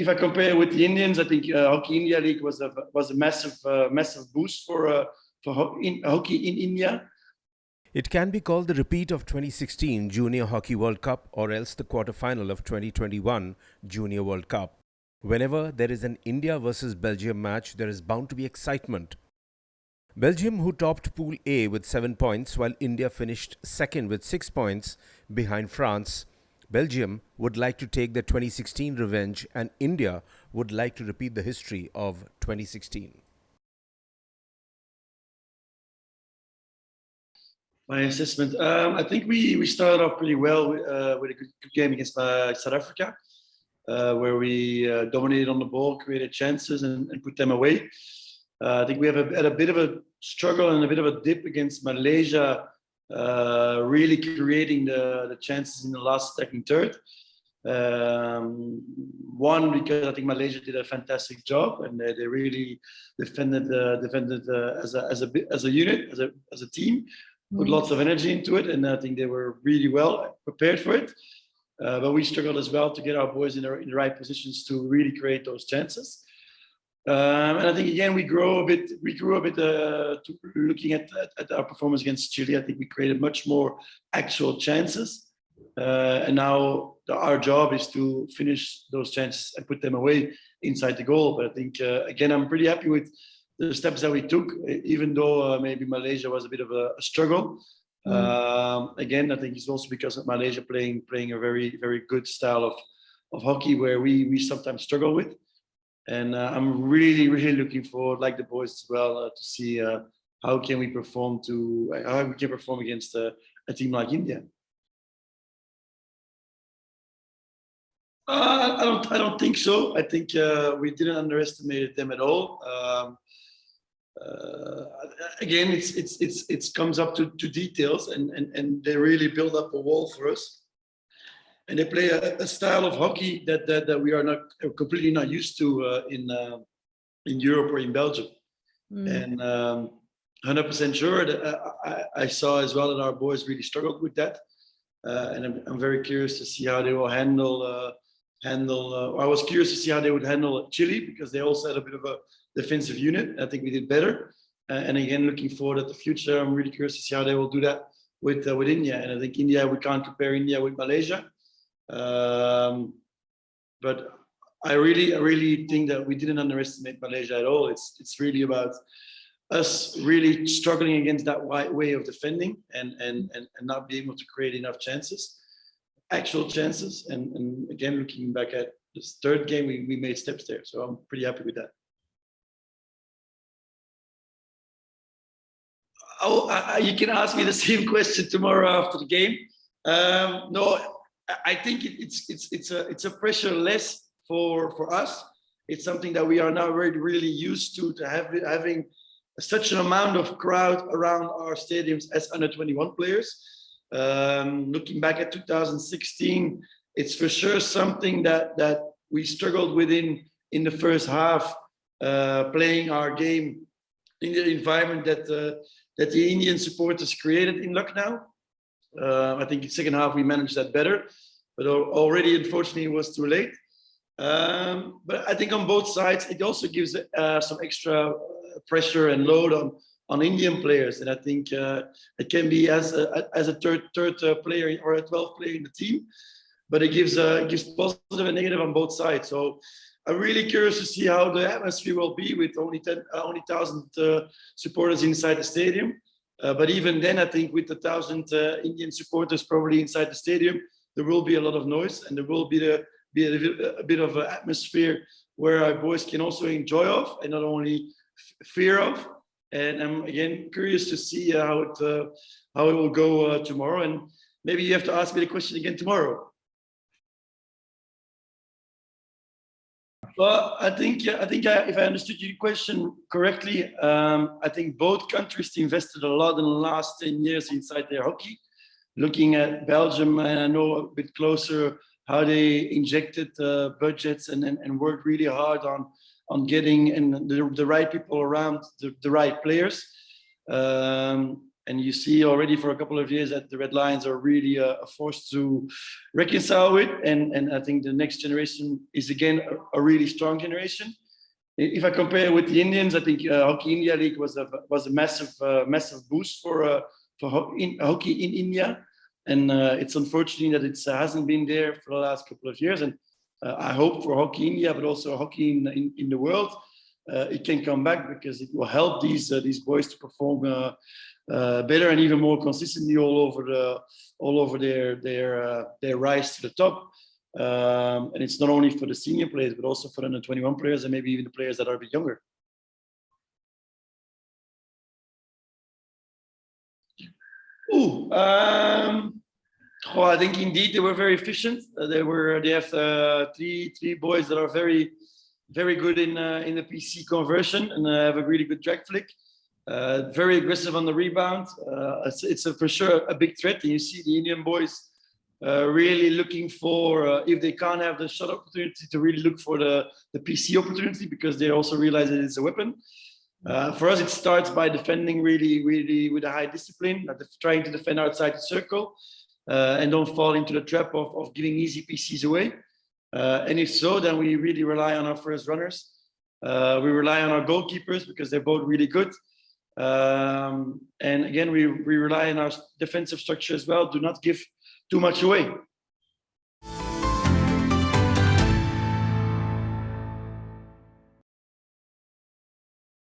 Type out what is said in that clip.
if I compare with the Indians, I think Hockey India League was a massive boost for hockey in India. It can be called the repeat of 2016 Junior Hockey World Cup or else the quarterfinal of 2021 Junior World Cup. Whenever there is an India versus Belgium match, there is bound to be excitement. Belgium, who topped Pool A with 7 points, while India finished second with 6 points behind France. Belgium would like to take their 2016 revenge, and India would like to repeat the history of 2016. My assessment, I think we started off pretty well with a good game against South Africa, where we dominated on the ball, created chances, and put them away. I think we had a bit of a struggle and a bit of a dip against Malaysia, really creating the chances in the last, second, third. One, because I think Malaysia did a fantastic job and they really defended as a unit, as a team, put lots of energy into it, and I think they were really well prepared for it. But we struggled as well to get our boys in the right positions to really create those chances. And I think again we grew a bit looking at our performance against Chile. I think we created much more actual chances, and now our job is to finish those chances and put them away inside the goal. But I think again I'm pretty happy with the steps that we took, even though maybe Malaysia was a bit of a struggle. Again, I think it's also because of Malaysia playing a very, very good style of hockey where we sometimes struggle with. And I'm really, really looking forward, like the boys as well, to see how we can perform against a team like India. I don't think so. I think we didn't underestimate them at all. Again, it comes up to details, and they really build up a wall for us. And they play a style of hockey that we are completely not used to in Europe or in Belgium. And 100% sure that I saw as well that our boys really struggled with that. And I'm very curious to see how they will handle. I was curious to see how they would handle Chile, because they also had a bit of a defensive unit. I think we did better. And again, looking forward at the future, I'm really curious to see how they will do that with India. And I think India, we can't compare India with Malaysia. But I really think that we didn't underestimate Malaysia at all. It's really about us really struggling against that way of defending and not being able to create enough chances, actual chances. And again, looking back at this third game, we made steps there. So I'm pretty happy with that. You can ask me the same question tomorrow after the game. No, I think it's a pressure less for us. It's something that we are now really used to having such an amount of crowd around our stadiums as under 21 players. Looking back at 2016, it's for sure something that we struggled with in the first half, playing our game in the environment that the Indian supporters created in Lucknow. I think in the second half we managed that better, but already unfortunately it was too late. But I think on both sides it also gives some extra pressure and load on Indian players, and I think it can be as a third player or a 12th player in the team, but it gives positive and negative on both sides. So I'm really curious to see how the atmosphere will be with only 1,000 supporters inside the stadium. But even then, I think with 1,000 Indian supporters probably inside the stadium, there will be a lot of noise, and there will be a bit of an atmosphere where our boys can also enjoy of and not only fear of. And I'm again curious to see how it will go tomorrow. And maybe you have to ask me the question again tomorrow. Well, I think if I understood your question correctly, I think both countries invested a lot in the last 10 years inside their hockey. Looking at Belgium, and I know a bit closer how they injected budgets and worked really hard on getting the right people around the right players. And you see already for a couple of years that the Red Lions are really a force to reconcile with. And I think the next generation is again a really strong generation. If I compare with the Indians, I think Hockey India League was a massive boost for hockey in India. And it's unfortunate that it hasn't been there for the last couple of years. And I hope for Hockey India, but also hockey in the world, it can come back, because it will help these boys to perform better and even more consistently all over their rise to the top. And it's not only for the senior players, but also for the under 21 players and maybe even the players that are a bit younger. I think indeed they were very efficient. They have three boys that are very, very good in the PC conversion and have a really good drag flick. Very aggressive on the rebound. It's for sure a big threat. And you see the Indian boys really looking for, if they can't have the shot opportunity, to really look for the PC opportunity, because they also realize that it's a weapon. For us, it starts by defending really, really with a high discipline, trying to defend outside the circle, and don't fall into the trap of giving easy PCs away. And if so, then we really rely on our first runners. We rely on our goalkeepers, because they're both really good. And again, we rely on our defensive structure as well. Do not give too much away.